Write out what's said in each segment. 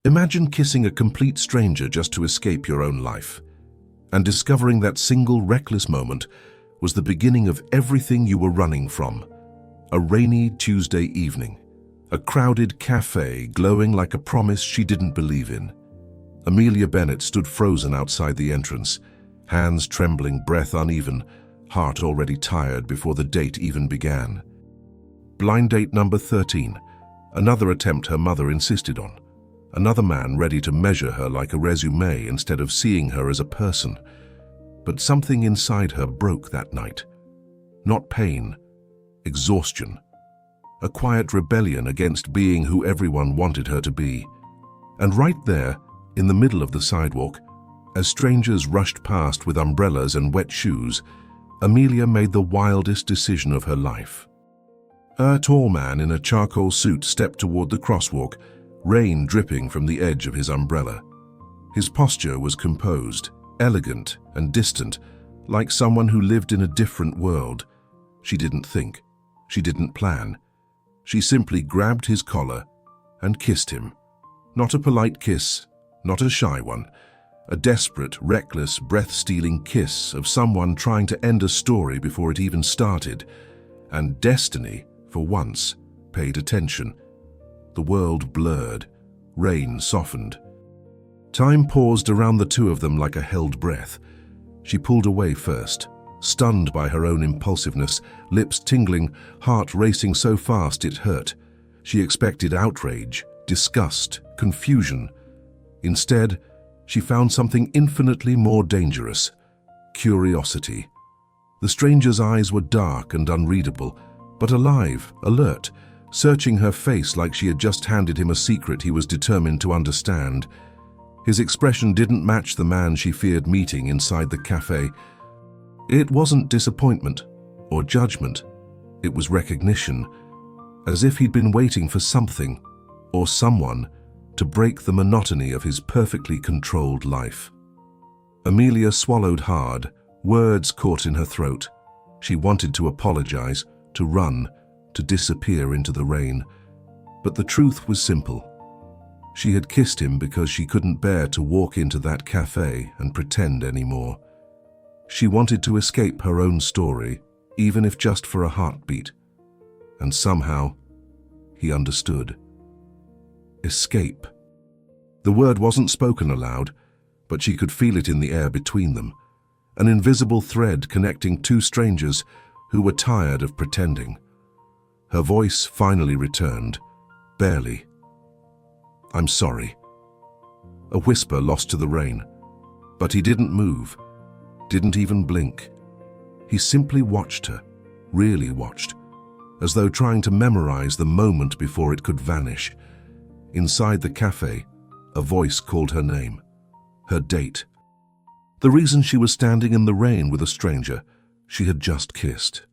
Imagine kissing a complete stranger just to escape your own life, and discovering that single reckless moment was the beginning of everything you were running from. A rainy Tuesday evening, a crowded cafe glowing like a promise she didn't believe in. Amelia Bennett stood frozen outside the entrance, hands trembling, breath uneven, heart already tired before the date even began. Blind date number 13, another attempt her mother insisted on. Another man ready to measure her like a resume instead of seeing her as a person. But something inside her broke that night. Not pain, exhaustion. A quiet rebellion against being who everyone wanted her to be. And right there, in the middle of the sidewalk, as strangers rushed past with umbrellas and wet shoes, Amelia made the wildest decision of her life. A tall man in a charcoal suit stepped toward the crosswalk, rain dripping from the edge of his umbrella. His posture was composed, elegant and distant, like someone who lived in a different world. She didn't think. She didn't plan. She simply grabbed his collar and kissed him. Not a polite kiss, not a shy one. A desperate, reckless, breath-stealing kiss of someone trying to end a story before it even started. And destiny, for once, paid attention. The world blurred. Rain softened. Time paused around the two of them like a held breath. She pulled away first, stunned by her own impulsiveness, lips tingling, heart racing so fast it hurt. She expected outrage, disgust, confusion. Instead, she found something infinitely more dangerous: curiosity. The stranger's eyes were dark and unreadable, but alive, alert, searching her face like she had just handed him a secret he was determined to understand. His expression didn't match the man she feared meeting inside the cafe. It wasn't disappointment or judgment. It was recognition, as if he'd been waiting for something or someone to break the monotony of his perfectly controlled life. Amelia swallowed hard, words caught in her throat. She wanted to apologize, to run, to disappear into the rain. But the truth was simple. She had kissed him because she couldn't bear to walk into that cafe and pretend anymore. She wanted to escape her own story, even if just for a heartbeat. And somehow, he understood. Escape. The word wasn't spoken aloud, but she could feel it in the air between them, an invisible thread connecting two strangers who were tired of pretending. Her voice finally returned, barely. "I'm sorry." A whisper lost to the rain, but he didn't move, didn't even blink. He simply watched her, really watched, as though trying to memorize the moment before it could vanish. Inside the cafe, a voice called her name, her date. The reason she was standing in the rain with a stranger she had just kissed.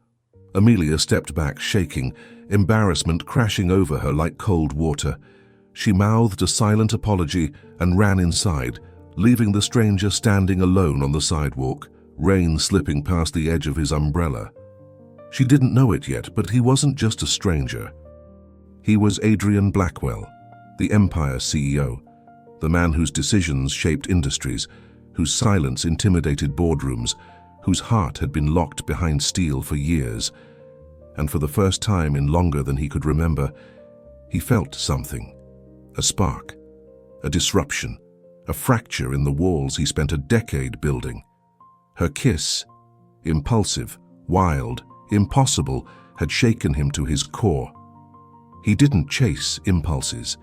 Amelia stepped back, shaking, embarrassment crashing over her like cold water. She mouthed a silent apology and ran inside, leaving the stranger standing alone on the sidewalk, rain slipping past the edge of his umbrella. She didn't know it yet, but he wasn't just a stranger. He was Adrian Blackwell, the Empire CEO, the man whose decisions shaped industries, whose silence intimidated boardrooms, whose heart had been locked behind steel for years. And for the first time in longer than he could remember, he felt something. A spark, a disruption, a fracture in the walls he spent a decade building. Her kiss, impulsive, wild, impossible, had shaken him to his core. He didn't chase impulses.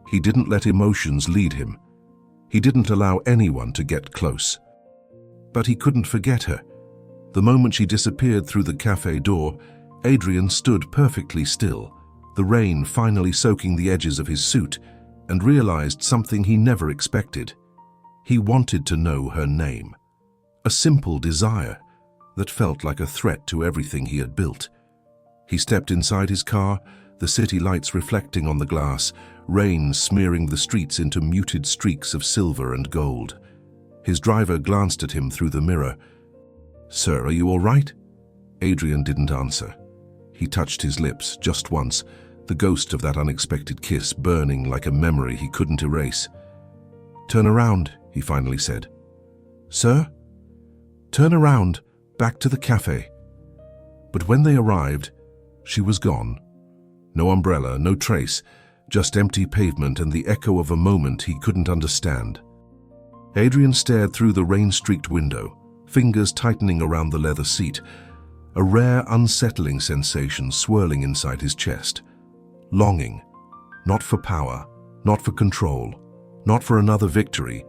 He didn't let emotions lead him. He didn't allow anyone to get close. But he couldn't forget her. The moment she disappeared through the cafe door, Adrian stood perfectly still, the rain finally soaking the edges of his suit, and realized something he never expected. He wanted to know her name. A simple desire that felt like a threat to everything he had built. He stepped inside his car, the city lights reflecting on the glass, rain smearing the streets into muted streaks of silver and gold. His driver glanced at him through the mirror. "Sir, are you all right?" Adrian didn't answer. He touched his lips just once, the ghost of that unexpected kiss burning like a memory he couldn't erase. "Turn around," he finally said. "Sir?" "Turn around, back to the cafe." But when they arrived, she was gone. No umbrella, no trace, just empty pavement and the echo of a moment he couldn't understand. Adrian stared through the rain-streaked window, fingers tightening around the leather seat, a rare, unsettling sensation swirling inside his chest. Longing, not for power, not for control, not for another victory,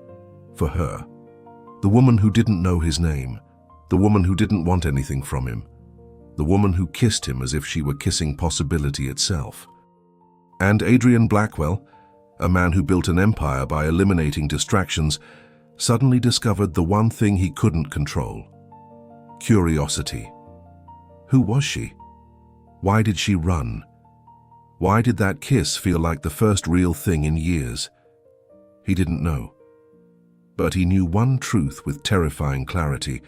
for her. The woman who didn't know his name, the woman who didn't want anything from him, the woman who kissed him as if she were kissing possibility itself. And Adrian Blackwell, a man who built an empire by eliminating distractions, suddenly discovered the one thing he couldn't control: curiosity. Who was she? Why did she run? Why did that kiss feel like the first real thing in years? He didn't know. But he knew one truth with terrifying clarity.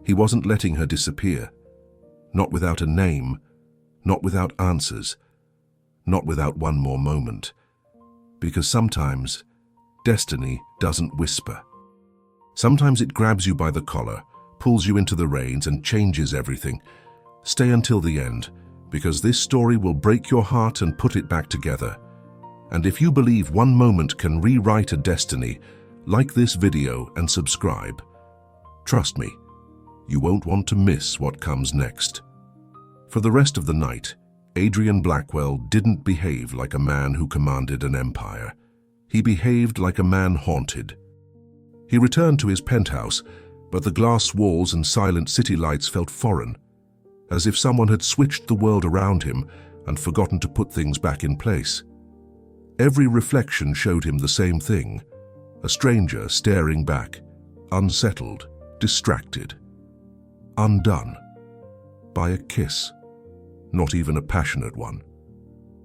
He wasn't letting her disappear. Not without a name, not without answers, not without one more moment. Because sometimes, destiny doesn't whisper. Sometimes it grabs you by the collar, pulls you into the reins and changes everything. Stay until the end, because this story will break your heart and put it back together. And if you believe one moment can rewrite a destiny, like this video and subscribe. Trust me, you won't want to miss what comes next. For the rest of the night, Adrian Blackwell didn't behave like a man who commanded an empire. He behaved like a man haunted. He returned to his penthouse, but the glass walls and silent city lights felt foreign, as if someone had switched the world around him and forgotten to put things back in place. Every reflection showed him the same thing: a stranger staring back, unsettled, distracted, undone by a kiss. Not even a passionate one.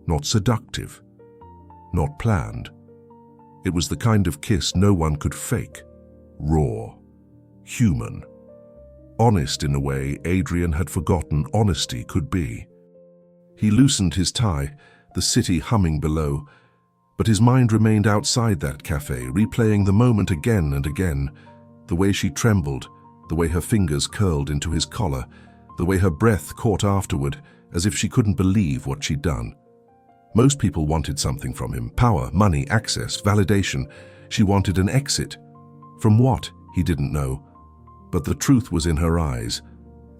Not seductive. Not planned. It was the kind of kiss no one could fake. Raw. Human. Honest in a way Adrian had forgotten honesty could be. He loosened his tie, the city humming below, but his mind remained outside that cafe, replaying the moment again and again. The way she trembled, the way her fingers curled into his collar, the way her breath caught afterward, as if she couldn't believe what she'd done. Most people wanted something from him: power, money, access, validation. She wanted an exit. From what? He didn't know. But the truth was in her eyes,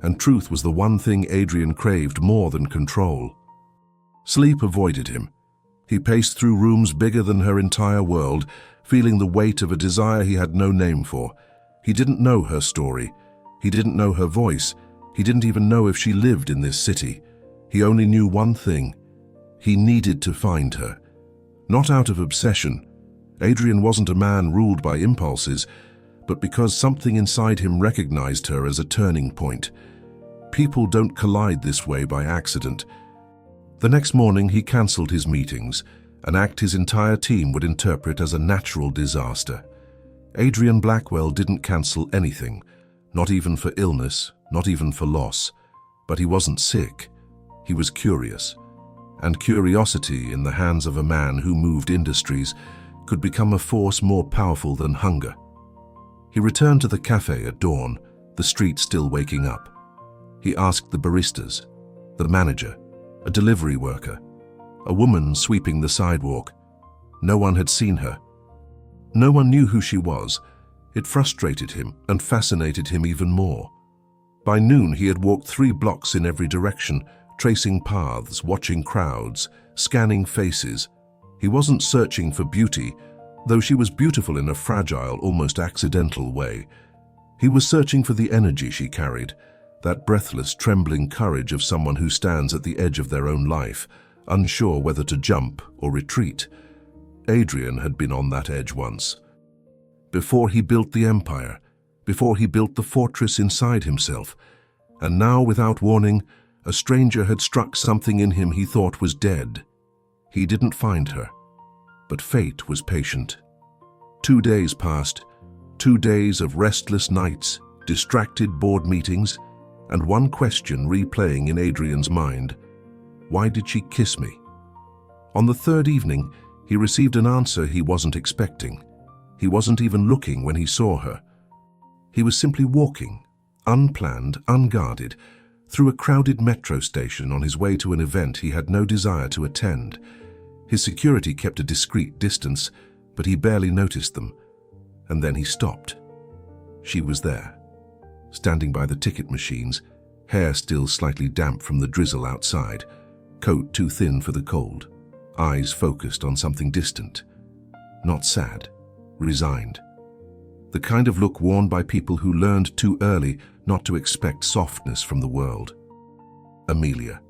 and truth was the one thing Adrian craved more than control. Sleep avoided him. He paced through rooms bigger than her entire world, feeling the weight of a desire he had no name for. He didn't know her story. He didn't know her voice. He didn't even know if she lived in this city. He only knew one thing: he needed to find her. Not out of obsession. Adrian wasn't a man ruled by impulses, but because something inside him recognized her as a turning point. People don't collide this way by accident. The next morning he cancelled his meetings, an act his entire team would interpret as a natural disaster. Adrian Blackwell didn't cancel anything, not even for illness, not even for loss. But he wasn't sick. He was curious. And curiosity, in the hands of a man who moved industries, could become a force more powerful than hunger. He returned to the cafe at dawn, the street still waking up. He asked the baristas, the manager, a delivery worker, a woman sweeping the sidewalk. No one had seen her. No one knew who she was. It frustrated him and fascinated him even more. By noon he had walked 3 blocks in every direction, tracing paths, watching crowds, scanning faces. He wasn't searching for beauty, though she was beautiful in a fragile, almost accidental way. He was searching for the energy she carried, that breathless, trembling courage of someone who stands at the edge of their own life, unsure whether to jump or retreat. Adrian had been on that edge once. Before he built the empire, before he built the fortress inside himself, and now, without warning, a stranger had struck something in him he thought was dead. He didn't find her, but fate was patient. 2 days passed, 2 days of restless nights, distracted board meetings, and one question replaying in Adrian's mind: why did she kiss me? On the third evening, he received an answer he wasn't expecting. He wasn't even looking when he saw her. He was simply walking, unplanned, unguarded, through a crowded metro station on his way to an event he had no desire to attend. His security kept a discreet distance, but he barely noticed them. And then he stopped. She was there, standing by the ticket machines, hair still slightly damp from the drizzle outside, coat too thin for the cold, eyes focused on something distant. Not sad, resigned. The kind of look worn by people who learned too early not to expect softness from the world. Amelia.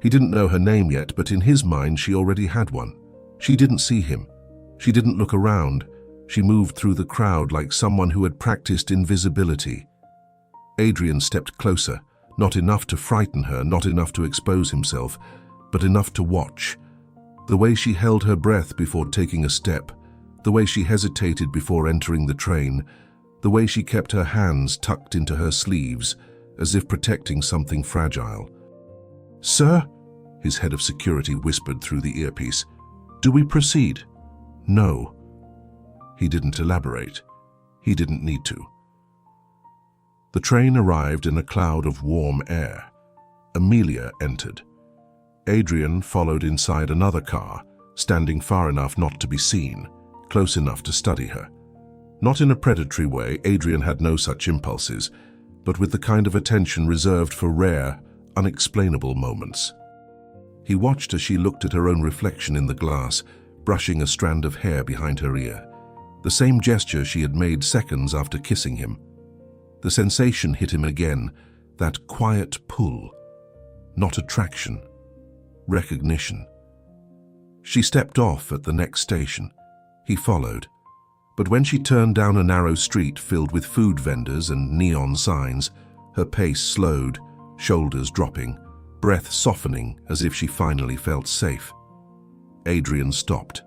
He didn't know her name yet, but in his mind she already had one. She didn't see him. She didn't look around. She moved through the crowd like someone who had practiced invisibility. Adrian stepped closer, not enough to frighten her, not enough to expose himself, but enough to watch. The way she held her breath before taking a step, the way she hesitated before entering the train, the way she kept her hands tucked into her sleeves, as if protecting something fragile. "Sir," his head of security whispered through the earpiece, "do we proceed?" "No." He didn't elaborate. He didn't need to. The train arrived in a cloud of warm air. Amelia entered. Adrian followed inside another car, standing far enough not to be seen, close enough to study her. Not in a predatory way, Adrian had no such impulses, but with the kind of attention reserved for rare, unexplainable moments. He watched as she looked at her own reflection in the glass, brushing a strand of hair behind her ear. The same gesture she had made seconds after kissing him. The sensation hit him again, that quiet pull. Not attraction, recognition. She stepped off at the next station. He followed. But when she turned down a narrow street filled with food vendors and neon signs, her pace slowed, shoulders dropping, breath softening as if she finally felt safe. Adrian stopped.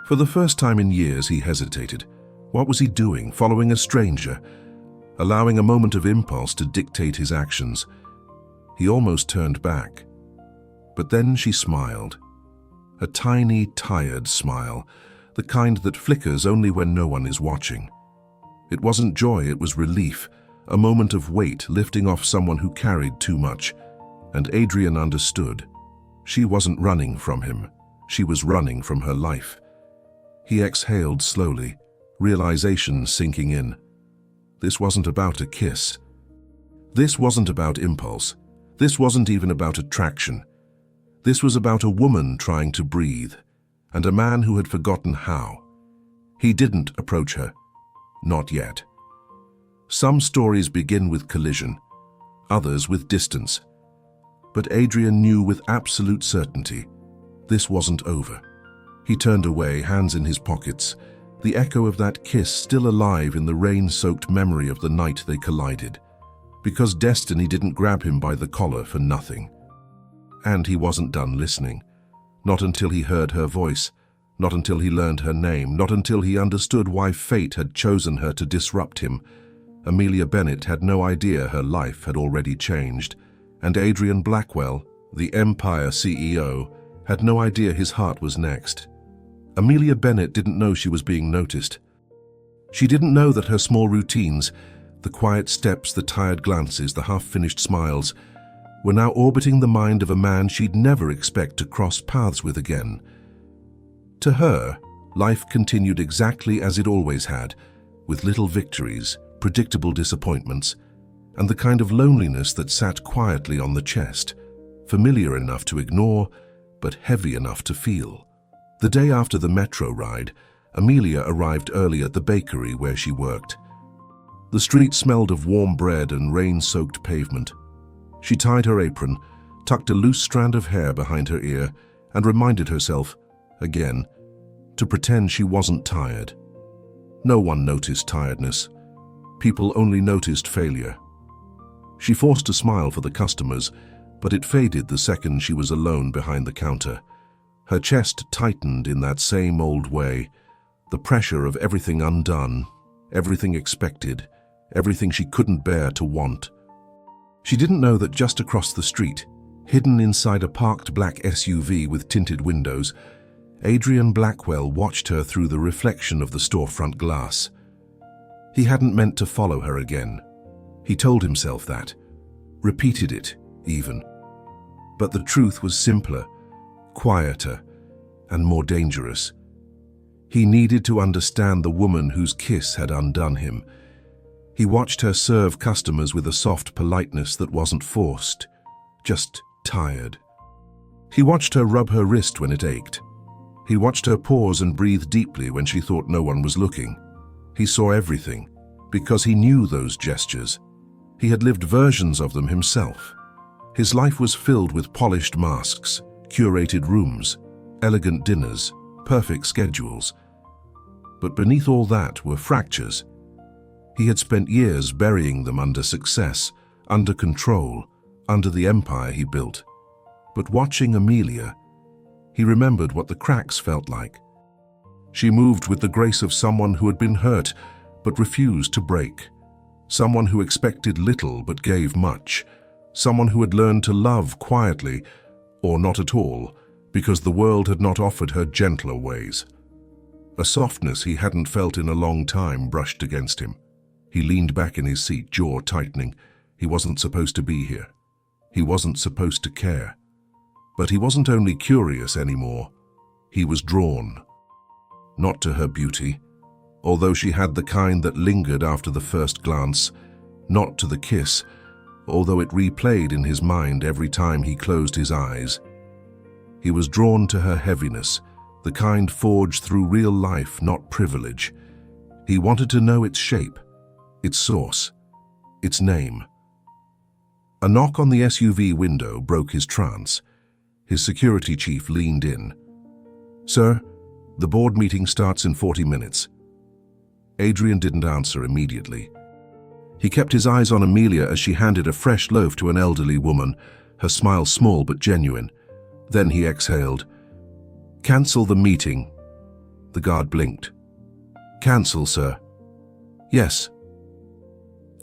For the first time in years, he hesitated. What was he doing, following a stranger, allowing a moment of impulse to dictate his actions? He almost turned back. But then she smiled. A tiny, tired smile, the kind that flickers only when no one is watching. It wasn't joy, it was relief, a moment of weight lifting off someone who carried too much. And Adrian understood. She wasn't running from him. She was running from her life. He exhaled slowly, realization sinking in. This wasn't about a kiss. This wasn't about impulse. This wasn't even about attraction. This was about a woman trying to breathe, and a man who had forgotten how. He didn't approach her. Not yet. Some stories begin with collision, others with distance. But Adrian knew with absolute certainty, this wasn't over. He turned away, hands in his pockets, the echo of that kiss still alive in the rain-soaked memory of the night they collided. Because destiny didn't grab him by the collar for nothing. And he wasn't done listening. Not until he heard her voice, not until he learned her name, not until he understood why fate had chosen her to disrupt him. Amelia Bennett had no idea her life had already changed, and Adrian Blackwell, the Empire CEO, had no idea his heart was next. Amelia Bennett didn't know she was being noticed. She didn't know that her small routines, the quiet steps, the tired glances, the half-finished smiles, were now orbiting the mind of a man she'd never expect to cross paths with again. To her, life continued exactly as it always had, with little victories, predictable disappointments, and the kind of loneliness that sat quietly on the chest, familiar enough to ignore, but heavy enough to feel. The day after the metro ride, Amelia arrived early at the bakery where she worked. The street smelled of warm bread and rain-soaked pavement. She tied her apron, tucked a loose strand of hair behind her ear, and reminded herself, again, to pretend she wasn't tired. No one noticed tiredness. People only noticed failure. She forced a smile for the customers, but it faded the second she was alone behind the counter. Her chest tightened in that same old way, the pressure of everything undone, everything expected, everything she couldn't bear to want. She didn't know that just across the street, Hidden inside a parked black SUV with tinted windows, Adrian Blackwell watched her through the reflection of the storefront glass. He hadn't meant to follow her again. He told himself that, repeated it even. But the truth was simpler, quieter, and more dangerous. He needed to understand the woman whose kiss had undone him. He watched her serve customers with a soft politeness that wasn't forced, just tired. He watched her rub her wrist when it ached. He watched her pause and breathe deeply when she thought no one was looking. He saw everything, because he knew those gestures. He had lived versions of them himself. His life was filled with polished masks, curated rooms, elegant dinners, perfect schedules. But beneath all that were fractures. He had spent years burying them under success, under control, under the empire he built. But watching Amelia, he remembered what the cracks felt like. She moved with the grace of someone who had been hurt but refused to break. Someone who expected little but gave much. Someone who had learned to love quietly, or not at all, because the world had not offered her gentler ways. A softness he hadn't felt in a long time brushed against him. He leaned back in his seat, jaw tightening. He wasn't supposed to be here. He wasn't supposed to care. But he wasn't only curious anymore. He was drawn. Not to her beauty, although she had the kind that lingered after the first glance. Not to the kiss, although it replayed in his mind every time he closed his eyes. He was drawn to her heaviness, the kind forged through real life, not privilege. He wanted to know its shape, its source, its name. A knock on the SUV window broke his trance. His security chief leaned in. "Sir, the board meeting starts in 40 minutes. Adrian didn't answer immediately. He kept his eyes on Amelia as she handed a fresh loaf to an elderly woman, her smile small but genuine. Then he exhaled. "Cancel the meeting." The guard blinked. "Cancel, sir." "Yes."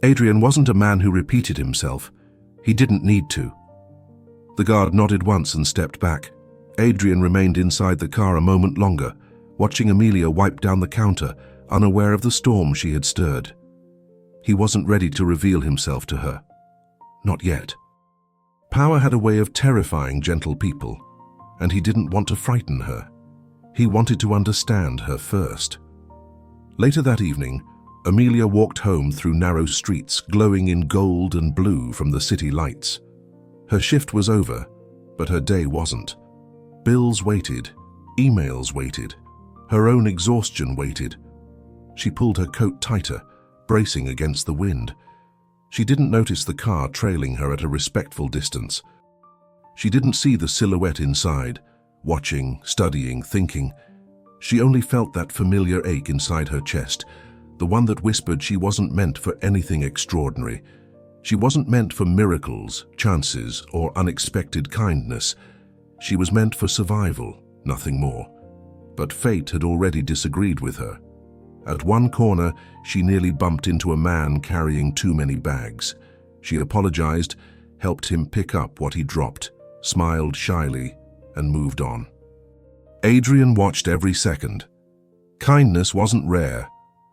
Adrian wasn't a man who repeated himself. He didn't need to. The guard nodded once and stepped back. Adrian remained inside the car a moment longer, watching Amelia wipe down the counter, unaware of the storm she had stirred. He wasn't ready to reveal himself to her. Not yet. Power had a way of terrifying gentle people, and he didn't want to frighten her. He wanted to understand her first. Later that evening, Amelia walked home through narrow streets glowing in gold and blue from the city lights. Her shift was over, but her day wasn't. Bills waited, emails waited, her own exhaustion waited. She pulled her coat tighter, bracing against the wind. She didn't notice the car trailing her at a respectful distance. She didn't see the silhouette inside, watching, studying, thinking. She only felt that familiar ache inside her chest, the one that whispered she wasn't meant for anything extraordinary. She wasn't meant for miracles, chances, or unexpected kindness. She was meant for survival, nothing more. But fate had already disagreed with her. At one corner, she nearly bumped into a man carrying too many bags. She apologized, helped him pick up what he dropped, smiled shyly, and moved on. Adrian watched every second. Kindness wasn't rare,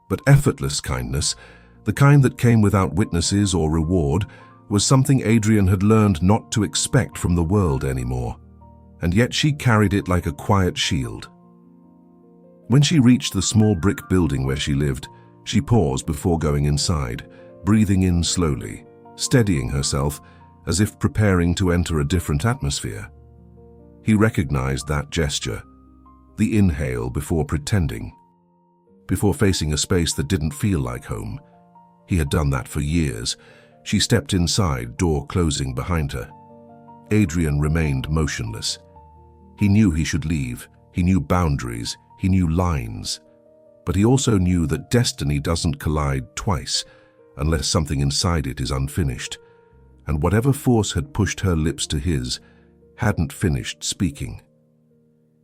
but effortless kindness, the kind that came without witnesses or reward, was something Adrian had learned not to expect from the world anymore. And yet she carried it like a quiet shield. When she reached the small brick building where she lived, she paused before going inside, breathing in slowly, steadying herself as if preparing to enter a different atmosphere. He recognized that gesture, the inhale before pretending, before facing a space that didn't feel like home. He had done that for years. She stepped inside, door closing behind her. Adrian remained motionless. He knew he should leave. He knew boundaries. He knew lines. But he also knew that destiny doesn't collide twice unless something inside it is unfinished. And whatever force had pushed her lips to his hadn't finished speaking.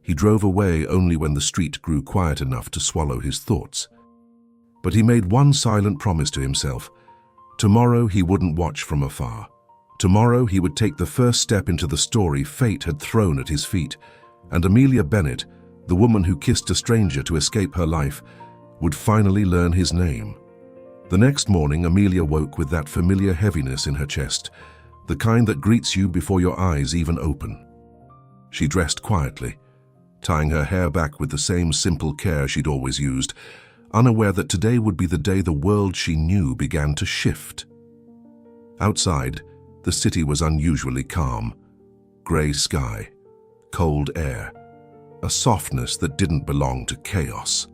He drove away only when the street grew quiet enough to swallow his thoughts. But he made one silent promise to himself. Tomorrow he wouldn't watch from afar. Tomorrow he would take the first step into the story fate had thrown at his feet, and Amelia Bennett, the woman who kissed a stranger to escape her life, would finally learn his name. The next morning, Amelia woke with that familiar heaviness in her chest, the kind that greets you before your eyes even open. She dressed quietly, tying her hair back with the same simple care she'd always used, unaware that today would be the day the world she knew began to shift. Outside, the city was unusually calm. Grey sky, cold air, a softness that didn't belong to chaos.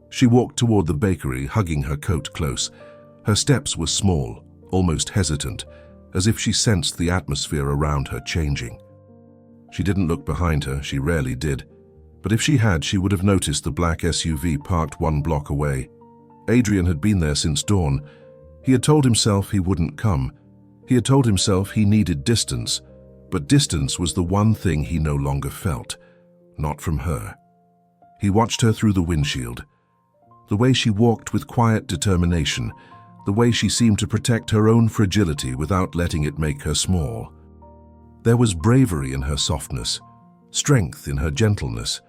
She walked toward the bakery, hugging her coat close. Her steps were small, almost hesitant, as if she sensed the atmosphere around her changing. She didn't look behind her, she rarely did, but if she had, she would have noticed the black SUV parked 1 block away. Adrian had been there since dawn. He had told himself he wouldn't come. He had told himself he needed distance, but distance was the one thing he no longer felt, not from her. He watched her through the windshield. The way she walked with quiet determination, the way she seemed to protect her own fragility without letting it make her small. There was bravery in her softness, strength in her gentleness,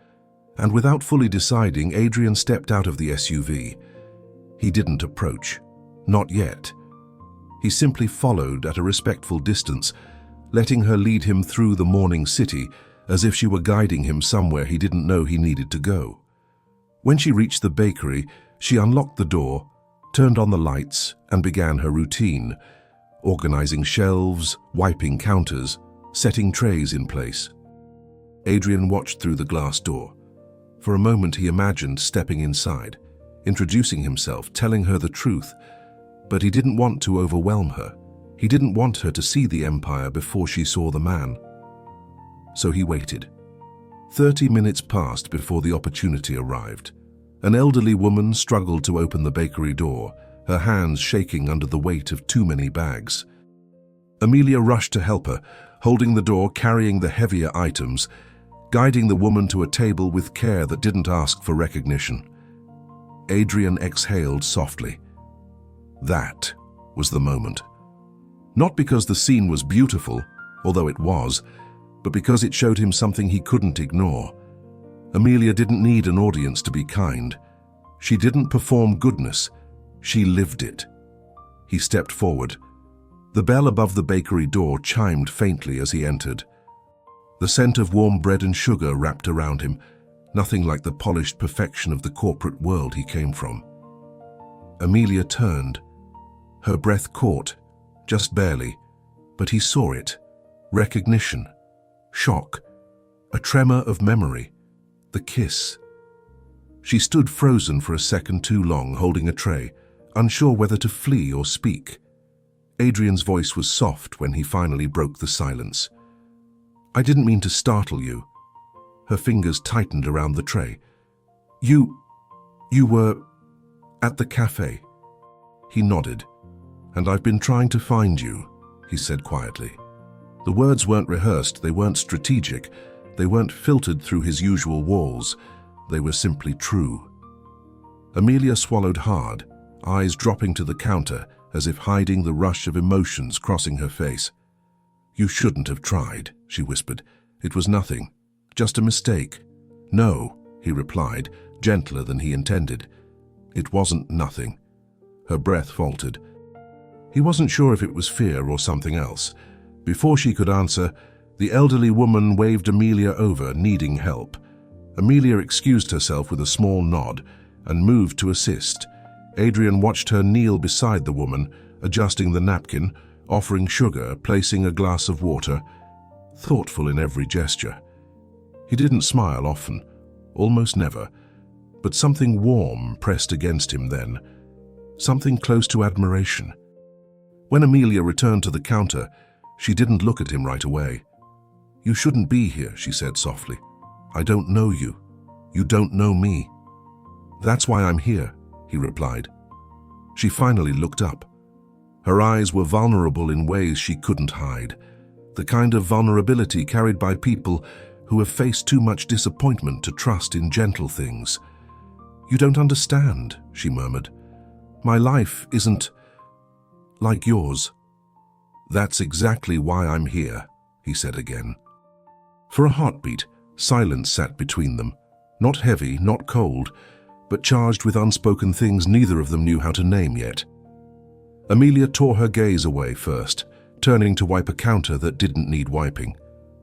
and without fully deciding, Adrian stepped out of the SUV. He didn't approach, not yet. He simply followed at a respectful distance, letting her lead him through the morning city as if she were guiding him somewhere he didn't know he needed to go. When she reached the bakery, she unlocked the door, turned on the lights, and began her routine, organizing shelves, wiping counters, setting trays in place. Adrian watched through the glass door. For a moment he imagined stepping inside, introducing himself, telling her the truth, but he didn't want to overwhelm her. He didn't want her to see the empire before she saw the man. So he waited. 30 minutes passed before the opportunity arrived. An elderly woman struggled to open the bakery door, her hands shaking under the weight of too many bags. Amelia rushed to help her, holding the door, carrying the heavier items, guiding the woman to a table with care that didn't ask for recognition. Adrian exhaled softly. That was the moment. Not because the scene was beautiful, although it was, but because it showed him something he couldn't ignore. Amelia didn't need an audience to be kind. She didn't perform goodness. She lived it. He stepped forward. The bell above the bakery door chimed faintly as he entered. The scent of warm bread and sugar wrapped around him, nothing like the polished perfection of the corporate world he came from. Amelia turned. Her breath caught, just barely, but he saw it. Recognition, shock, a tremor of memory, the kiss. She stood frozen for a second too long, holding a tray, unsure whether to flee or speak. Adrian's voice was soft when he finally broke the silence. "I didn't mean to startle you." Her fingers tightened around the tray. You were at the cafe." He nodded. "And I've been trying to find you," he said quietly. The words weren't rehearsed, they weren't strategic, they weren't filtered through his usual walls, they were simply true. Amelia swallowed hard, eyes dropping to the counter as if hiding the rush of emotions crossing her face. "You shouldn't have tried," she whispered. "It was nothing, just a mistake." "No," he replied, gentler than he intended. "It wasn't nothing." Her breath faltered. He wasn't sure if it was fear or something else. Before she could answer, the elderly woman waved Amelia over, needing help. Amelia excused herself with a small nod and moved to assist. Adrian watched her kneel beside the woman, adjusting the napkin, offering sugar, placing a glass of water, thoughtful in every gesture. He didn't smile often, almost never, but something warm pressed against him then, something close to admiration. When Amelia returned to the counter, she didn't look at him right away. "You shouldn't be here," she said softly. "I don't know you. You don't know me." "That's why I'm here," he replied. She finally looked up. Her eyes were vulnerable in ways she couldn't hide, the kind of vulnerability carried by people who have faced too much disappointment to trust in gentle things. "You don't understand," she murmured. "My life isn't like yours." "That's exactly why I'm here," he said again. For a heartbeat, silence sat between them, not heavy, not cold, but charged with unspoken things neither of them knew how to name yet. Amelia tore her gaze away first, turning to wipe a counter that didn't need wiping.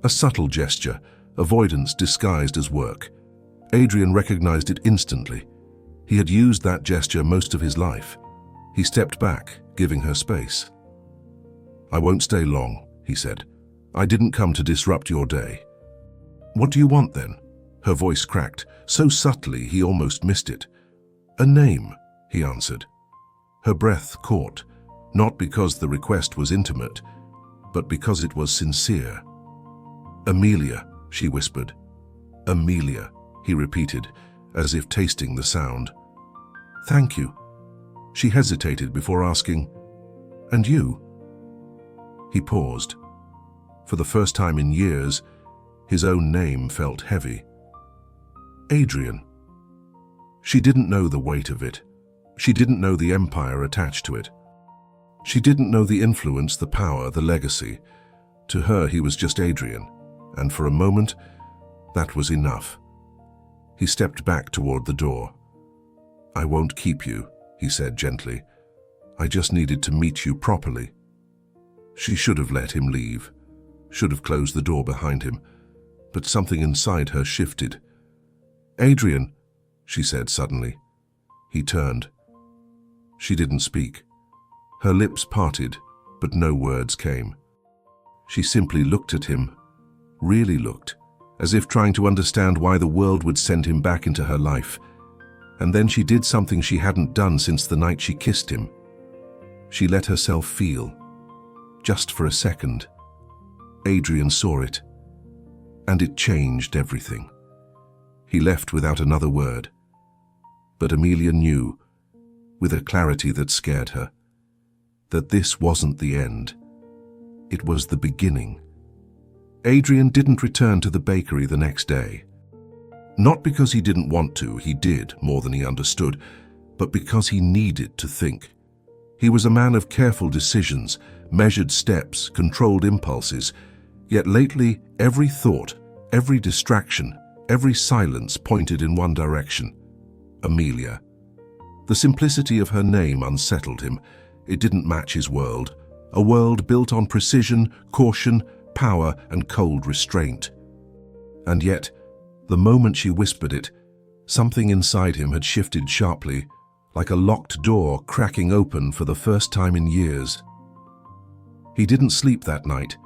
A subtle gesture, avoidance disguised as work. Adrian recognized it instantly. He had used that gesture most of his life. He stepped back, giving her space. "I won't stay long," he said. "I didn't come to disrupt your day." "What do you want then?" Her voice cracked, so subtly he almost missed it. "A name," he answered. Her breath caught, not because the request was intimate, but because it was sincere. "Amelia," she whispered. "Amelia," he repeated, as if tasting the sound. "Thank you." She hesitated before asking, "And you?" He paused. For the first time in years, his own name felt heavy. Adrian. She didn't know the weight of it. She didn't know the empire attached to it. She didn't know the influence, the power, the legacy. To her, he was just Adrian, and for a moment, that was enough. He stepped back toward the door. "I won't keep you," he said gently. "I just needed to meet you properly." She should have let him leave, should have closed the door behind him, but something inside her shifted. "Adrian," she said suddenly. He turned. She didn't speak. Her lips parted, but no words came. She simply looked at him, really looked, as if trying to understand why the world would send him back into her life. And then she did something she hadn't done since the night she kissed him. She let herself feel, just for a second. Adrian saw it, and it changed everything. He left without another word. But Amelia knew, with a clarity that scared her, that this wasn't the end. It was the beginning. Adrian didn't return to the bakery the next day. Not because he didn't want to, he did more than he understood, but because he needed to think. He was a man of careful decisions, measured steps, controlled impulses, yet lately every thought, every distraction, every silence pointed in one direction: Amelia. The simplicity of her name unsettled him. It didn't match his world, a world built on precision, caution, power, and cold restraint. And yet, the moment she whispered it, something inside him had shifted sharply, like a locked door cracking open for the first time in years. He didn't sleep that night.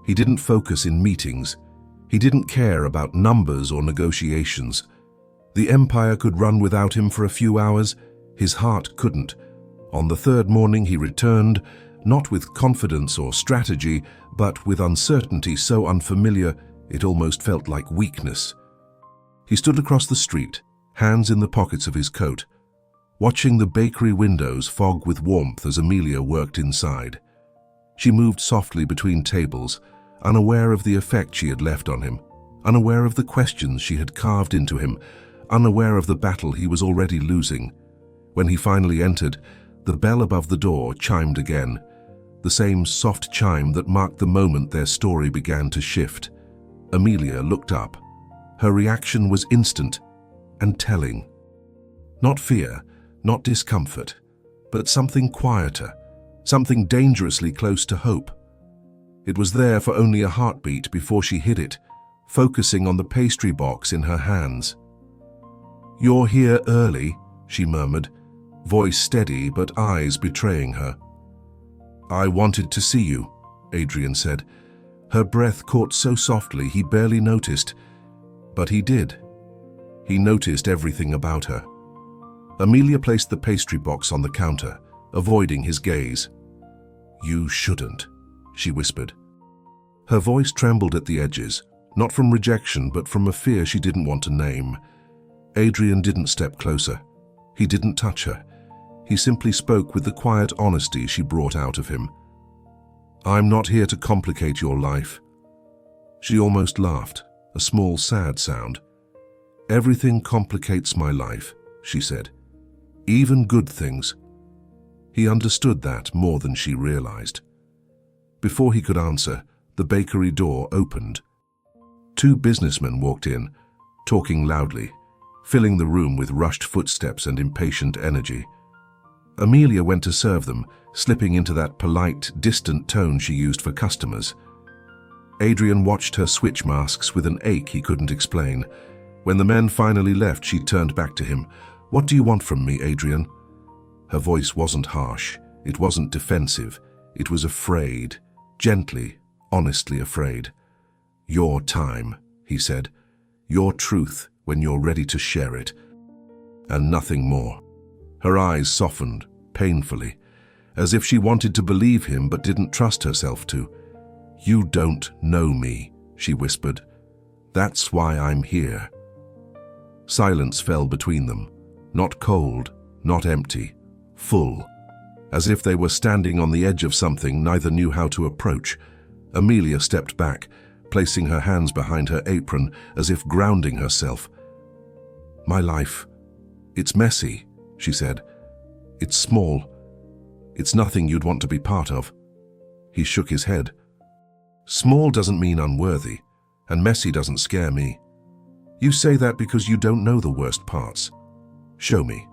He didn't focus in meetings. He didn't care about numbers or negotiations. The empire could run without him for a few hours. His heart couldn't. On the third morning he returned, not with confidence or strategy, but with uncertainty so unfamiliar it almost felt like weakness. He stood across the street, hands in the pockets of his coat, watching the bakery windows fog with warmth as Amelia worked inside. She moved softly between tables, unaware of the effect she had left on him, unaware of the questions she had carved into him, unaware of the battle he was already losing. When he finally entered, the bell above the door chimed again, the same soft chime that marked the moment their story began to shift. Amelia looked up. Her reaction was instant and telling. Not fear, not discomfort, but something quieter, something dangerously close to hope. It was there for only a heartbeat before she hid it, focusing on the pastry box in her hands. "You're here early," she murmured, voice steady but eyes betraying her. "I wanted to see you," Adrian said. Her breath caught so softly he barely noticed, but he did. He noticed everything about her. Amelia placed the pastry box on the counter, avoiding his gaze. "You shouldn't," she whispered. Her voice trembled at the edges, not from rejection but from a fear she didn't want to name. Adrian didn't step closer. He didn't touch her. He simply spoke with the quiet honesty she brought out of him. "I'm not here to complicate your life." She almost laughed, a small sad sound. "Everything complicates my life," she said. "Even good things." He understood that more than she realized. Before he could answer, the bakery door opened. Two businessmen walked in, talking loudly, filling the room with rushed footsteps and impatient energy. Amelia went to serve them, slipping into that polite, distant tone she used for customers. Adrian watched her switch masks with an ache he couldn't explain. When the men finally left, she turned back to him. "What do you want from me, Adrian?" Her voice wasn't harsh. It wasn't defensive. It was afraid, gently, honestly afraid. "Your time," he said. "Your truth when you're ready to share it." And nothing more. Her eyes softened, painfully, as if she wanted to believe him but didn't trust herself to. "You don't know me," she whispered. "That's why I'm here." Silence fell between them, not cold, not empty, full, as if they were standing on the edge of something neither knew how to approach. Amelia stepped back, placing her hands behind her apron as if grounding herself. "My life, it's messy," she said. "It's small. It's nothing you'd want to be part of." He shook his head. "Small doesn't mean unworthy, and messy doesn't scare me. You say that because you don't know the worst parts. Show me."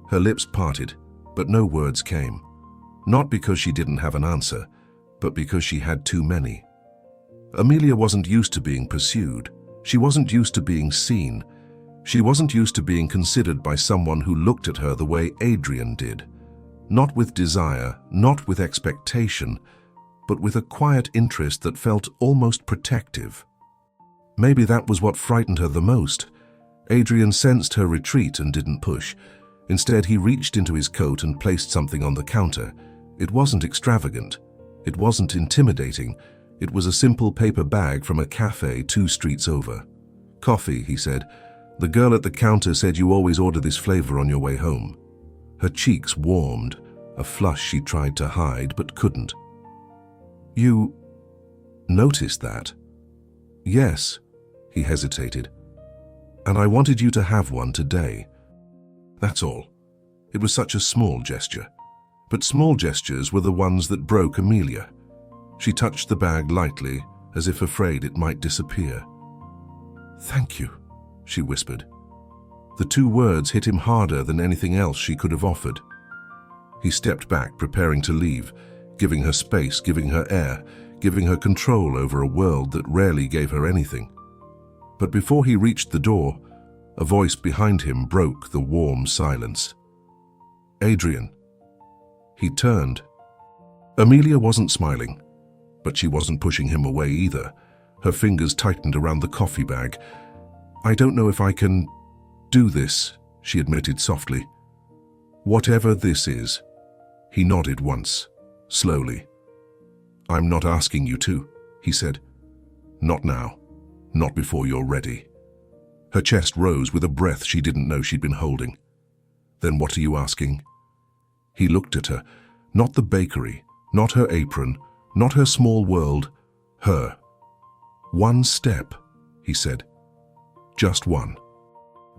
Her lips parted, but no words came. Not because she didn't have an answer, but because she had too many. Amelia wasn't used to being pursued. She wasn't used to being seen. She wasn't used to being considered by someone who looked at her the way Adrian did. Not with desire, not with expectation, but with a quiet interest that felt almost protective. Maybe that was what frightened her the most. Adrian sensed her retreat and didn't push. Instead, he reached into his coat and placed something on the counter. It wasn't extravagant. It wasn't intimidating. It was a simple paper bag from a cafe 2 streets over. "Coffee," he said. "The girl at the counter said you always order this flavor on your way home." Her cheeks warmed, a flush she tried to hide but couldn't. "You noticed that?" "Yes," he hesitated. "And I wanted you to have one today. That's all." It was such a small gesture. But small gestures were the ones that broke Amelia. She touched the bag lightly, as if afraid it might disappear. "Thank you," she whispered. The 2 words hit him harder than anything else she could have offered. He stepped back, preparing to leave, giving her space, giving her air, giving her control over a world that rarely gave her anything. But before he reached the door, a voice behind him broke the warm silence. "Adrian." He turned. Amelia wasn't smiling, but she wasn't pushing him away either. Her fingers tightened around the coffee bag. "I don't know if I can do this," she admitted softly. "Whatever this is." He nodded once, slowly. "I'm not asking you to," he said. "Not now. Not before you're ready." Her chest rose with a breath she didn't know she'd been holding. "Then what are you asking?" He looked at her. Not the bakery, not her apron, not her small world, her. "One step," he said. "Just one."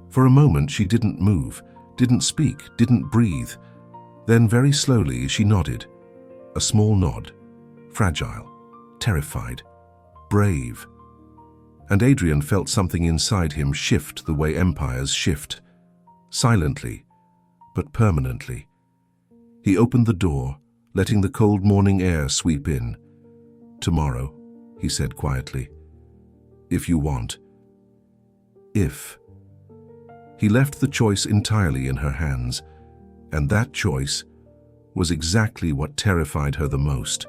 For a moment she didn't move, didn't speak, didn't breathe. Then very slowly she nodded. A small nod. Fragile, terrified, brave. And Adrian felt something inside him shift the way empires shift. Silently, but permanently. He opened the door, letting the cold morning air sweep in. "Tomorrow," he said quietly. "If you want." If. He left the choice entirely in her hands, and that choice was exactly what terrified her the most.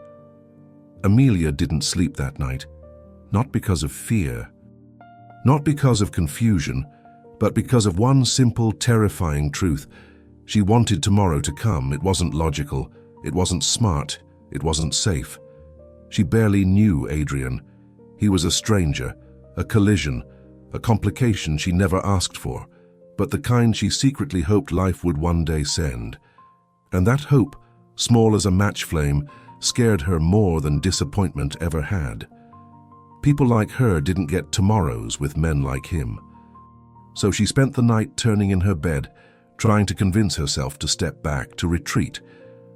Amelia didn't sleep that night, not because of fear, not because of confusion, but because of one simple, terrifying truth. She wanted tomorrow to come. It wasn't logical, it wasn't smart, it wasn't safe. She barely knew Adrian. He was a stranger, a collision, a complication she never asked for, but the kind she secretly hoped life would one day send. And that hope, small as a match flame, scared her more than disappointment ever had. People like her didn't get tomorrows with men like him. So she spent the night turning in her bed, trying to convince herself to step back, to retreat,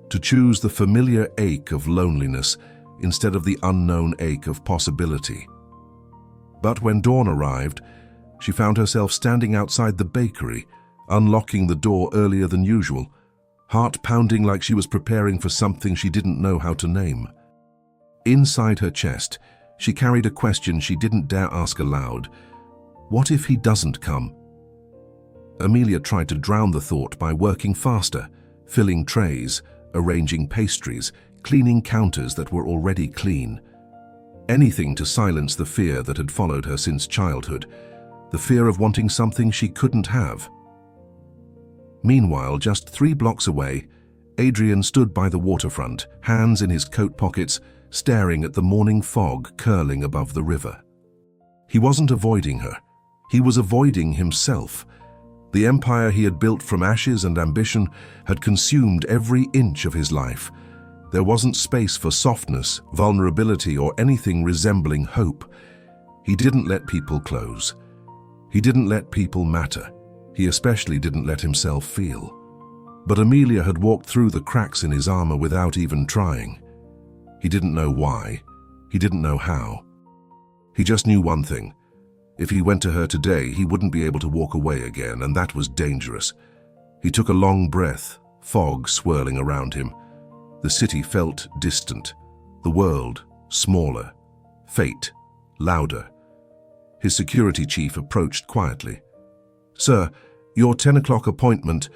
to choose the familiar ache of loneliness instead of the unknown ache of possibility. But when dawn arrived, she found herself standing outside the bakery, unlocking the door earlier than usual, heart pounding like she was preparing for something she didn't know how to name. Inside her chest, she carried a question she didn't dare ask aloud. What if he doesn't come? Amelia tried to drown the thought by working faster, filling trays, arranging pastries, cleaning counters that were already clean. Anything to silence the fear that had followed her since childhood, the fear of wanting something she couldn't have. Meanwhile, just 3 blocks away, Adrian stood by the waterfront, hands in his coat pockets, staring at the morning fog curling above the river. He wasn't avoiding her. He was avoiding himself. The empire he had built from ashes and ambition had consumed every inch of his life. There wasn't space for softness, vulnerability, or anything resembling hope. He didn't let people close. He didn't let people matter. He especially didn't let himself feel. But Amelia had walked through the cracks in his armor without even trying. He didn't know why. He didn't know how. He just knew one thing. If he went to her today, he wouldn't be able to walk away again, and that was dangerous. He took a long breath, fog swirling around him. The city felt distant, the world smaller, fate louder. His security chief approached quietly. "Sir, your 10 o'clock appointment..."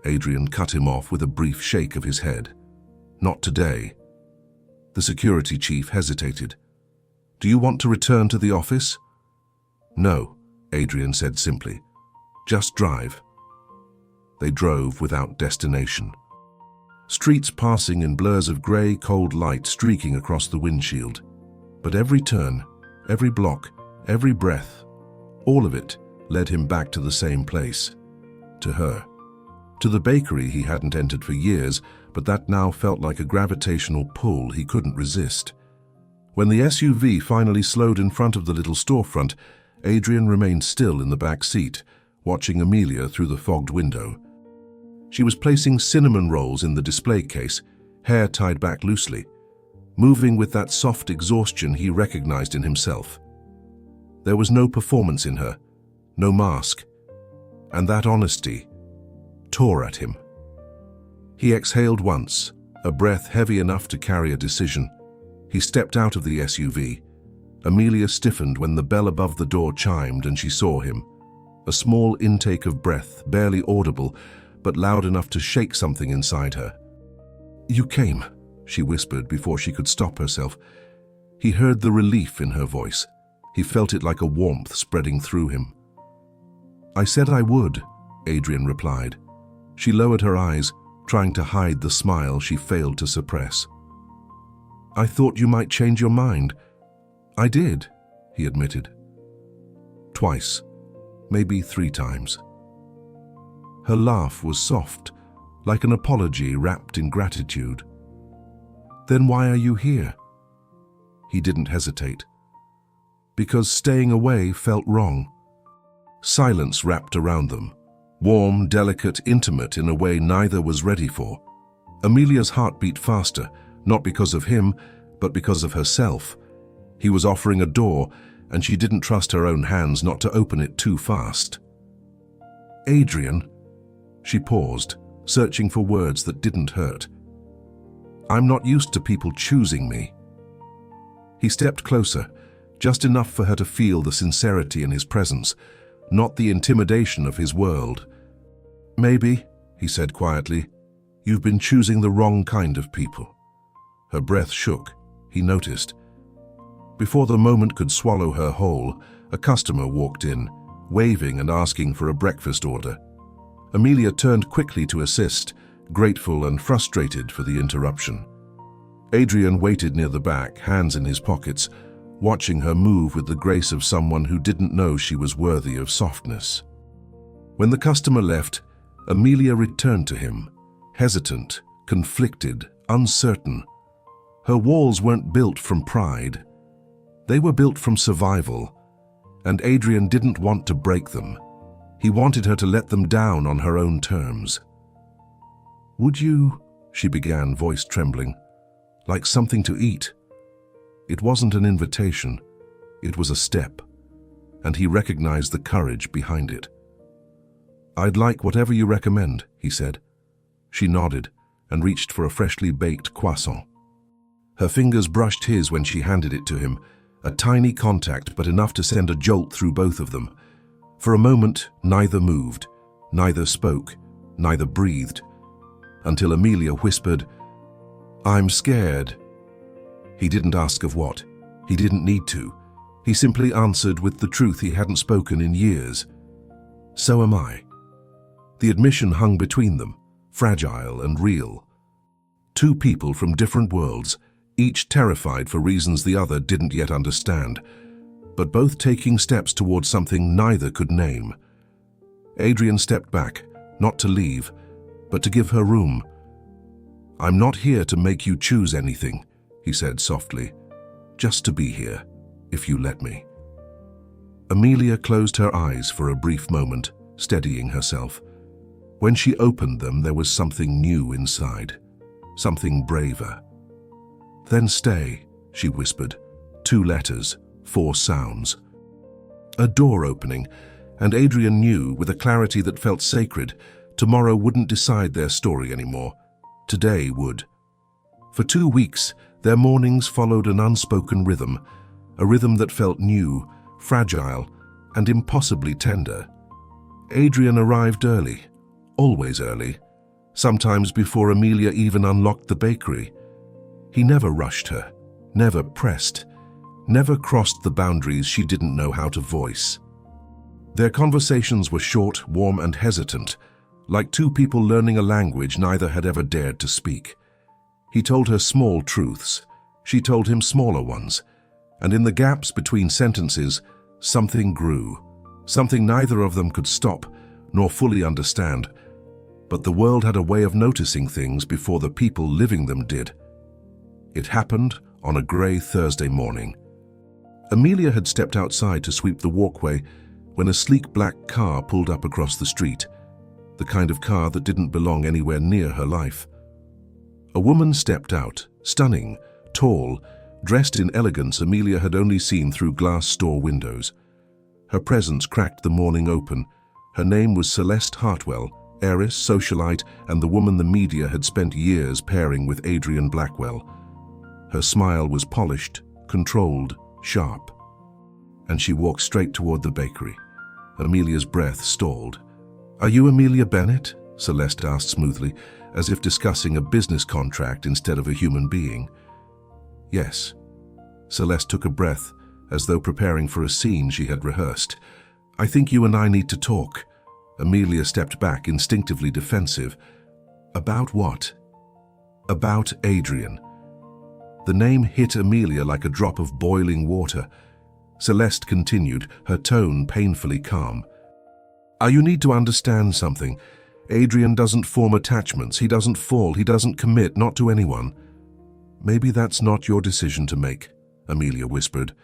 Adrian cut him off with a brief shake of his head. "Not today." The security chief hesitated. "Do you want to return to the office?" "No," Adrian said simply. "Just drive." They drove without destination. Streets passing in blurs of grey, cold light streaking across the windshield. But every turn, every block, every breath, all of it led him back to the same place. To her. To the bakery he hadn't entered for years, but that now felt like a gravitational pull he couldn't resist. When the SUV finally slowed in front of the little storefront, Adrian remained still in the back seat, watching Amelia through the fogged window. She was placing cinnamon rolls in the display case, hair tied back loosely, moving with that soft exhaustion he recognized in himself. There was no performance in her, no mask, and that honesty tore at him. He exhaled once, a breath heavy enough to carry a decision. He stepped out of the SUV. Amelia stiffened when the bell above the door chimed and she saw him. A small intake of breath, barely audible, but loud enough to shake something inside her. "You came," she whispered before she could stop herself. He heard the relief in her voice. He felt it like a warmth spreading through him. "I said I would," Adrian replied. She lowered her eyes, trying to hide the smile she failed to suppress. "I thought you might change your mind." "I did," he admitted. "Twice, maybe 3 times." Her laugh was soft, like an apology wrapped in gratitude. "Then why are you here?" He didn't hesitate. Because staying away felt wrong. Silence wrapped around them, warm, delicate, intimate in a way neither was ready for. Amelia's heart beat faster, not because of him, but because of herself. He was offering a door, and she didn't trust her own hands not to open it too fast. "Adrian," she paused, searching for words that didn't hurt. "I'm not used to people choosing me." He stepped closer, just enough for her to feel the sincerity in his presence, not the intimidation of his world. "Maybe," he said quietly, "you've been choosing the wrong kind of people." Her breath shook, he noticed. Before the moment could swallow her whole, a customer walked in, waving and asking for a breakfast order. Amelia turned quickly to assist, grateful and frustrated for the interruption. Adrian waited near the back, hands in his pockets, watching her move with the grace of someone who didn't know she was worthy of softness. When the customer left, Amelia returned to him, hesitant, conflicted, uncertain. Her walls weren't built from pride. They were built from survival, and Adrian didn't want to break them. He wanted her to let them down on her own terms. "Would you," she began, voice trembling, "like something to eat? It wasn't an invitation, it was a step, and he recognized the courage behind it. "I'd like whatever you recommend," he said. She nodded and reached for a freshly baked croissant. Her fingers brushed his when she handed it to him, a tiny contact but enough to send a jolt through both of them. For a moment, neither moved, neither spoke, neither breathed, until Amelia whispered, "I'm scared." He didn't ask of what. He didn't need to. He simply answered with the truth he hadn't spoken in years. "So am I." The admission hung between them, fragile and real. Two people from different worlds, each terrified for reasons the other didn't yet understand, but both taking steps towards something neither could name. Adrian stepped back, not to leave, but to give her room. "I'm not here to make you choose anything," he said softly. "Just to be here, if you let me." Amelia closed her eyes for a brief moment, steadying herself. When she opened them, there was something new inside, something braver. "Then stay," she whispered. 2 letters, 4 sounds. A door opening, and Adrian knew, with a clarity that felt sacred, tomorrow wouldn't decide their story anymore. Today would. For 2 weeks, their mornings followed an unspoken rhythm, a rhythm that felt new, fragile, and impossibly tender. Adrian arrived early, always early, sometimes before Amelia even unlocked the bakery. He never rushed her, never pressed, never crossed the boundaries she didn't know how to voice. Their conversations were short, warm, and hesitant, like two people learning a language neither had ever dared to speak. He told her small truths, she told him smaller ones, and in the gaps between sentences, something grew, something neither of them could stop nor fully understand. But the world had a way of noticing things before the people living them did. It happened on a grey Thursday morning. Amelia had stepped outside to sweep the walkway when a sleek black car pulled up across the street, the kind of car that didn't belong anywhere near her life. A woman stepped out, stunning, tall, dressed in elegance Amelia had only seen through glass store windows. Her presence cracked the morning open. Her name was Celeste Hartwell, heiress, socialite, and the woman the media had spent years pairing with Adrian Blackwell. Her smile was polished, controlled, sharp. And she walked straight toward the bakery. Amelia's breath stalled. "Are you Amelia Bennett?" Celeste asked smoothly, as if discussing a business contract instead of a human being. "Yes." Celeste took a breath, as though preparing for a scene she had rehearsed. "I think you and I need to talk." Amelia stepped back, instinctively defensive. "About what?" "About Adrian." The name hit Amelia like a drop of boiling water. Celeste continued, her tone painfully calm. "You need to understand something. Adrian doesn't form attachments, he doesn't fall, he doesn't commit, not to anyone." "Maybe that's not your decision to make," Amelia whispered.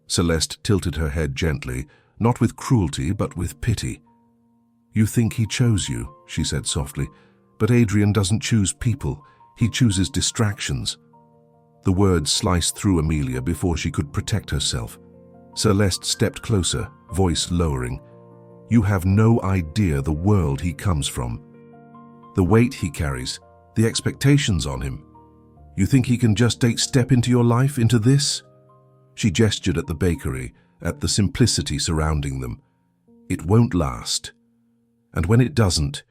Celeste tilted her head gently, not with cruelty but with pity. "You think he chose you," she said softly, "but Adrian doesn't choose people, he chooses distractions." The words sliced through Amelia before she could protect herself. Celeste stepped closer, voice lowering. "You have no idea the world he comes from. The weight he carries, the expectations on him. You think he can just step into your life, into this?" She gestured at the bakery, at the simplicity surrounding them. "It won't last. And when it doesn't,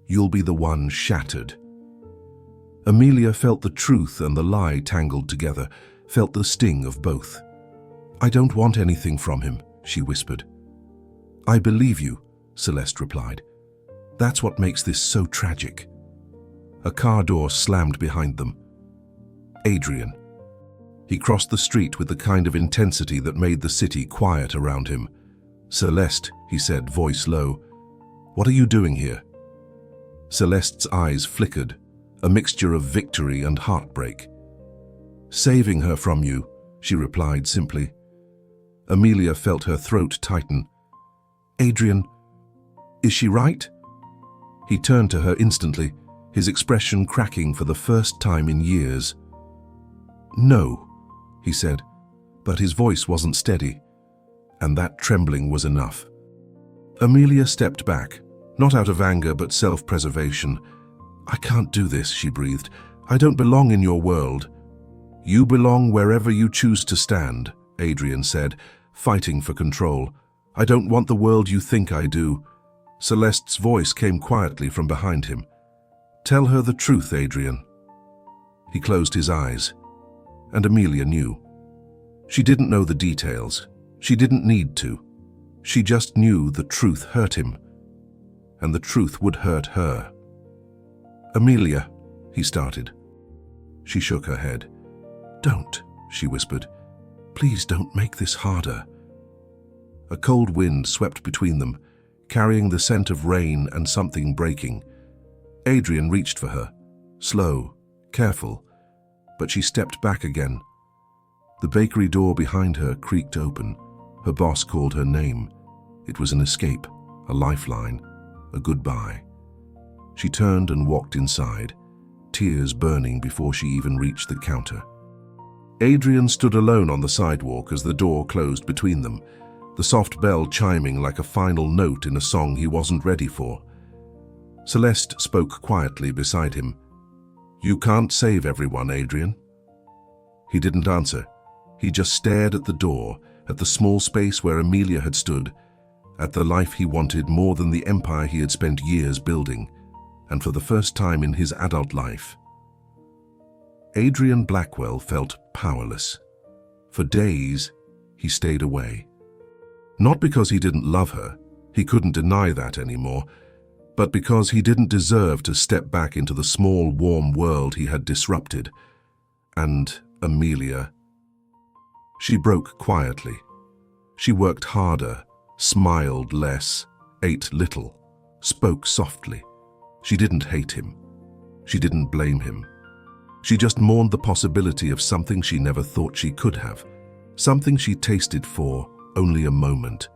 you'll be the one shattered." Amelia felt the truth and the lie tangled together, felt the sting of both. "I don't want anything from him," she whispered. "I believe you," Celeste replied. "That's what makes this so tragic." A car door slammed behind them. Adrian. He crossed the street with the kind of intensity that made the city quiet around him. "Celeste," he said, voice low, "what are you doing here?" Celeste's eyes flickered, a mixture of victory and heartbreak. "Saving her from you," she replied simply. Amelia felt her throat tighten. "Adrian, is she right?" He turned to her instantly, his expression cracking for the first time in years. "No," he said, but his voice wasn't steady, and that trembling was enough. Amelia stepped back, not out of anger but self-preservation. "I can't do this," she breathed. "I don't belong in your world." "You belong wherever you choose to stand," Adrian said, fighting for control. "I don't want the world you think I do." Celeste's voice came quietly from behind him. "Tell her the truth, Adrian." He closed his eyes, and Amelia knew. She didn't know the details. She didn't need to. She just knew the truth hurt him, and the truth would hurt her. "Amelia," he started. She shook her head. "Don't," she whispered. "Please don't make this harder." A cold wind swept between them, carrying the scent of rain and something breaking. Adrian reached for her, slow, careful, but she stepped back again. The bakery door behind her creaked open. Her boss called her name. It was an escape, a lifeline, a goodbye. She turned and walked inside, tears burning before she even reached the counter. Adrian stood alone on the sidewalk as the door closed between them, the soft bell chiming like a final note in a song he wasn't ready for. Celeste spoke quietly beside him. "You can't save everyone, Adrian." He didn't answer. He just stared at the door, at the small space where Amelia had stood, at the life he wanted more than the empire he had spent years building, and for the first time in his adult life, Adrian Blackwell felt powerless. For days, he stayed away. Not because he didn't love her, he couldn't deny that anymore, but because he didn't deserve to step back into the small, warm world he had disrupted. And Amelia. She broke quietly. She worked harder, smiled less, ate little, spoke softly. She didn't hate him. She didn't blame him. She just mourned the possibility of something she never thought she could have, something she tasted for only a moment,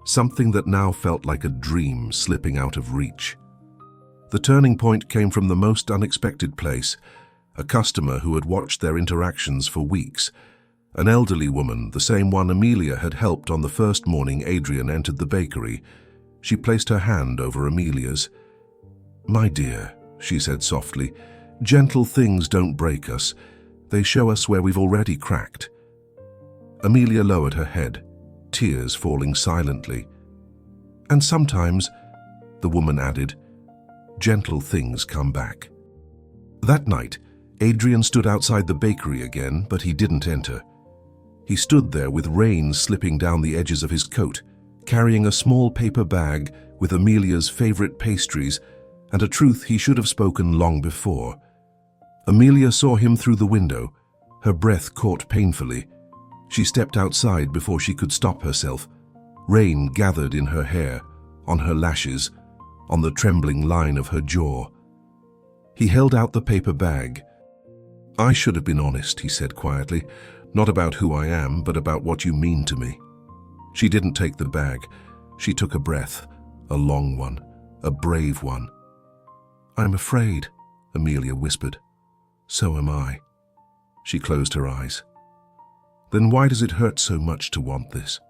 something that now felt like a dream slipping out of reach. The turning point came from the most unexpected place, a customer who had watched their interactions for weeks, an elderly woman, the same one Amelia had helped on the first morning Adrian entered the bakery. She placed her hand over Amelia's. "My dear," she said softly, "gentle things don't break us. They show us where we've already cracked." Amelia lowered her head, tears falling silently. "And sometimes," the woman added, "gentle things come back." That night, Adrian stood outside the bakery again, but he didn't enter. He stood there with rain slipping down the edges of his coat, carrying a small paper bag with Amelia's favorite pastries and a truth he should have spoken long before. Amelia saw him through the window. Her breath caught painfully. She stepped outside before she could stop herself. Rain gathered in her hair, on her lashes, on the trembling line of her jaw. He held out the paper bag. "I should have been honest," he said quietly, "not about who I am, but about what you mean to me." She didn't take the bag. She took a breath, a long one, a brave one. "I'm afraid," Amelia whispered. "So am I." She closed her eyes. "Then why does it hurt so much to want this?"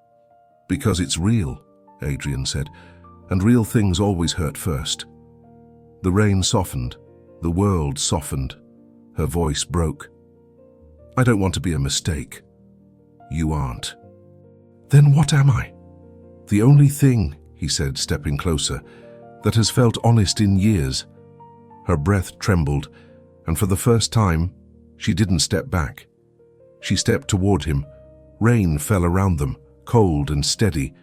"Because it's real," Adrian said, "and real things always hurt first." The rain softened. The world softened. Her voice broke. "I don't want to be a mistake." "You aren't." "Then what am I?" "The only thing," he said, stepping closer, "that has felt honest in years." Her breath trembled, and for the first time, she didn't step back. She stepped toward him. Rain fell around them, cold and steady,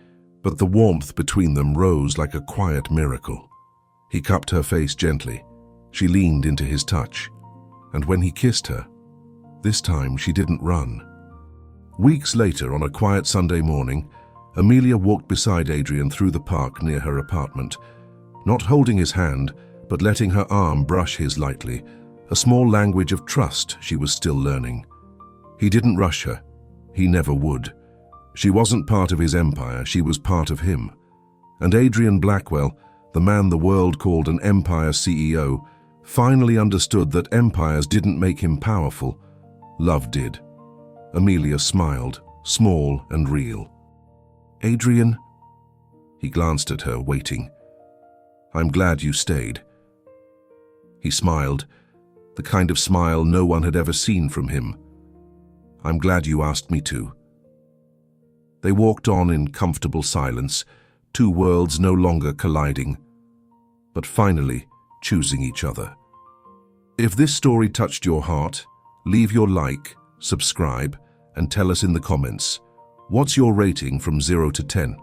but the warmth between them rose like a quiet miracle. He cupped her face gently. She leaned into his touch, and when he kissed her, this time she didn't run. Weeks later, on a quiet Sunday morning, Amelia walked beside Adrian through the park near her apartment, not holding his hand, but letting her arm brush his lightly, a small language of trust she was still learning. He didn't rush her. He never would. She wasn't part of his empire, she was part of him. And Adrian Blackwell, the man the world called an empire CEO, finally understood that empires didn't make him powerful. Love did. Amelia smiled, small and real. "Adrian?" He glanced at her, waiting. "I'm glad you stayed." He smiled, the kind of smile no one had ever seen from him. "I'm glad you asked me to." They walked on in comfortable silence, two worlds no longer colliding, but finally choosing each other. If this story touched your heart, leave your like, subscribe, and tell us in the comments, what's your rating from 0 to 10?